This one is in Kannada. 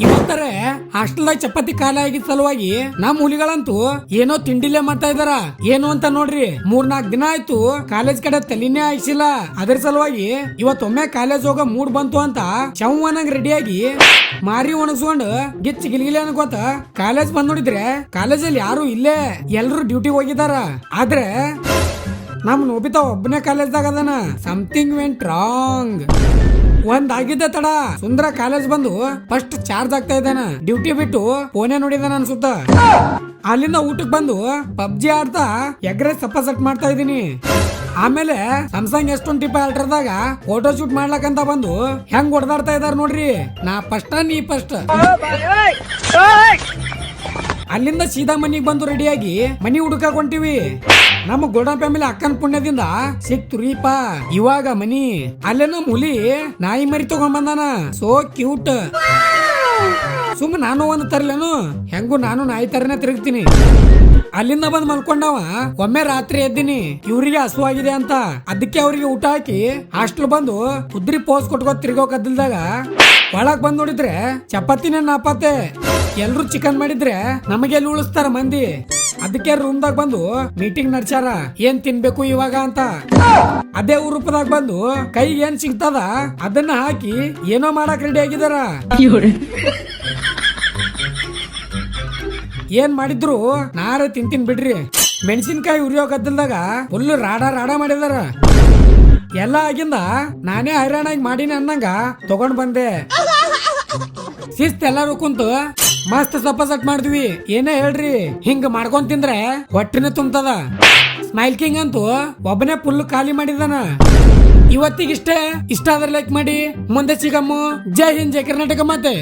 ಇವತ್ತಾರೆ ಹಾಸ್ಟೆಲ್ದಾಗ ಚಪಾತಿ ಖಾಲಿ ಆಗಿದ್ ಸಲುವಾಗಿ ನಮ್ ಹುಲಿಗಳಂತೂ ಏನೋ ತಿಂಡಿಲೇ ಮಾಡ್ತಾ ಇದಾರ. ಏನು ಅಂತ ನೋಡ್ರಿ, 3-4 ದಿನ ಆಯ್ತು ಕಾಲೇಜ್ ಕಡೆ ತಲಿನೇ ಆಯ್ಸಿಲ್ಲ. ಅದ್ರ ಸಲುವಾಗಿ ಇವತ್ತೊಮ್ಮೆ ಕಾಲೇಜ್ ಹೋಗೋ ಮೂಡ್ ಬಂತು ಅಂತ ಚೌವನಂಗ್ ರೆಡಿಯಾಗಿ ಮಾರಿ ಒಣಗಿಸ್ಕೊಂಡು ಗಿಚ್ಚ ಗಿಲ್ಗಿಲಿ ಅನ್ಕೋತ ಕಾಲೇಜ್ ಬಂದ್ ನೋಡಿದ್ರೆ ಕಾಲೇಜಲ್ಲಿ ಯಾರು ಇಲ್ಲೇ, ಎಲ್ರು ಡ್ಯೂಟಿಗೆ ಹೋಗಿದಾರ. ಆದ್ರೆ ನಮ್ ನೋಬಿತಾ ಒಬ್ಬನೇ ಕಾಲೇಜ್ದಾಗ ಅದನ. Something vent wrong. ಒಂದಾಗಿದ್ದೆ ತಡ ಸುಂದರ ಕಾಲೇಜ್ ಬಂದು ಫಸ್ಟ್ ಚಾರ್ಜ್ ಆಗ್ತಾ ಇದ್ದಾನ. ಡ್ಯೂಟಿ ಬಿಟ್ಟು ಫೋನೇ ನೋಡಿದಾನ ಅನ್ಸುತ್ತ. ಅಲ್ಲಿಂದ ಊಟಕ್ ಬಂದು ಪಬ್ಜಿ ಆಡ್ತಾ ಎಗ್ರೆ ಸಪ್ಪ ಸೆಟ್ ಮಾಡ್ತಾ ಇದೀನಿ. ಆಮೇಲೆ ಸ್ಯಾಮ್ಸಂಗ್ S20 ಅಲ್ಟ್ರಾದಾಗ ಫೋಟೋ ಶೂಟ್ ಮಾಡ್ಲಕ್ಕಂತ ಬಂದು ಹೆಂಗ್ ಹೊಡೆದಾಡ್ತಾ ಇದಾರ ನೋಡ್ರಿ. ನಾ ಫಸ್ಟ್ ನೀ ಫಸ್ಟ್. ಅಲ್ಲಿಂದ ಸೀದಾ ಮನಿಗ್ ಬಂದು ರೆಡಿಯಾಗಿ ಮನಿ ಹುಡುಕಾಕ್ ಹೊಂಟಿವಿ. ನಮ್ಮ ಗೋಲ್ಡನ್ ಫ್ಯಾಮಿಲಿ ಅಕ್ಕನ ಪುಣ್ಯದಿಂದ ಸಿಕ್ತುರೀಪ ಇವಾಗ ಮನಿ. ಅಲ್ಲೇ ನಮ್ ಹುಲಿ ನಾಯಿ ಮರಿ ತಗೊಂಡ್ ಬಂದಾನ. So cute. ಸುಮ್ಮ ನಾನು ಒಂದು ತರ್ಲೇನು, ಹೆಂಗು ನಾನು ನಾಯಿ ತರನೇ ತಿರುಗ್ತೀನಿ. ಅಲ್ಲಿಂದ ಬಂದ್ ಮಲ್ಕೊಂಡವ ಒಮ್ಮೆ ರಾತ್ರಿ ಎದ್ದೀನಿ. ಇವ್ರಿಗೆ ಹಸುವಾಗಿದೆ ಅಂತ ಅದಕ್ಕೆ ಅವ್ರಿಗೆ ಊಟ ಹಾಕಿ ಹಾಸ್ಟೆಲ್ ಬಂದು ಉದ್ರಿ ಪೋಸ್ ಕೊಟ್ಕೋ ತಿರ್ಗೋ ಕದ್ದಲ್ದಾಗ ಒಳಗ್ ಬಂದ್ ನೋಡಿದ್ರೆ ಚಪಾತಿನೇ ನಾಪತ್ತೆ. ಎಲ್ರು ಚಿಕನ್ ಮಾಡಿದ್ರೆ ನಮಗೆ ಎಲ್ಲಿ ಉಳಿಸ್ತಾರ ಮಂದಿ. ಅದಕ್ಕೆ ರೂಮ್ದಾಗ ಬಂದು ಮೀಟಿಂಗ್ ನಡ್ಸ್ಯಾರ ಏನ್ ತಿನ್ಬೇಕು ಇವಾಗ ಅಂತ. ಅದೇ ರೂಪದಾಗ ಬಂದು ಕೈಗೆ ಏನ್ ಸಿಗ್ತದ ಅದನ್ನ ಹಾಕಿ ಏನೋ ಮಾಡಕ್ ರೆಡಿ ಆಗಿದಾರ. ಏನ್ ಮಾಡಿದ್ರು ನಾರೇ ತಿಂತೀನಿ ಬಿಡ್ರಿ. ಮೆಣಸಿನ್ಕಾಯಿ ಉರಿಯೋ ಗದ್ದಲ್ದಾಗ ಫುಲ್ ರಾಡ ಮಾಡಿದಾರ. ಎಲ್ಲ ಆಗಿಂದ ನಾನೇ ಹೈರಾಣಾಗಿ ಮಾಡೀನಿ ಅನ್ನಂಗ ತಗೊಂಡ್ ಬಂದೆ. ಶಿಸ್ತ್ ಎಲ್ಲಾರು ಕುಂತು ಮಸ್ತ್ ಸಪ್ಪ ಸಟ್ ಮಾಡಿದ್ವಿ. ಏನೇ ಹೇಳ್ರಿ, ಹಿಂಗ ಮಾಡ್ಕೊಂಡ್ ತಿಂದ್ರೆ ಹೊಟ್ಟಿನ ತುಂಬತದ. ಸ್ಮೈಲ್ ಕಿಂಗ್ ಅಂತೂ ಒಬ್ಬನೇ ಫುಲ್ ಖಾಲಿ ಮಾಡಿದಾನ. ಇವತ್ತಿಗಿಷ್ಟೇ. ಇಷ್ಟ ಆದ್ರೆ ಲೈಕ್ ಮಾಡಿ. ಮುಂದೆ ಸಿಗಮ್ಮು. ಜೈ ಹಿಂದ್, ಜೈ ಕರ್ನಾಟಕ. ಮತ್ತೆ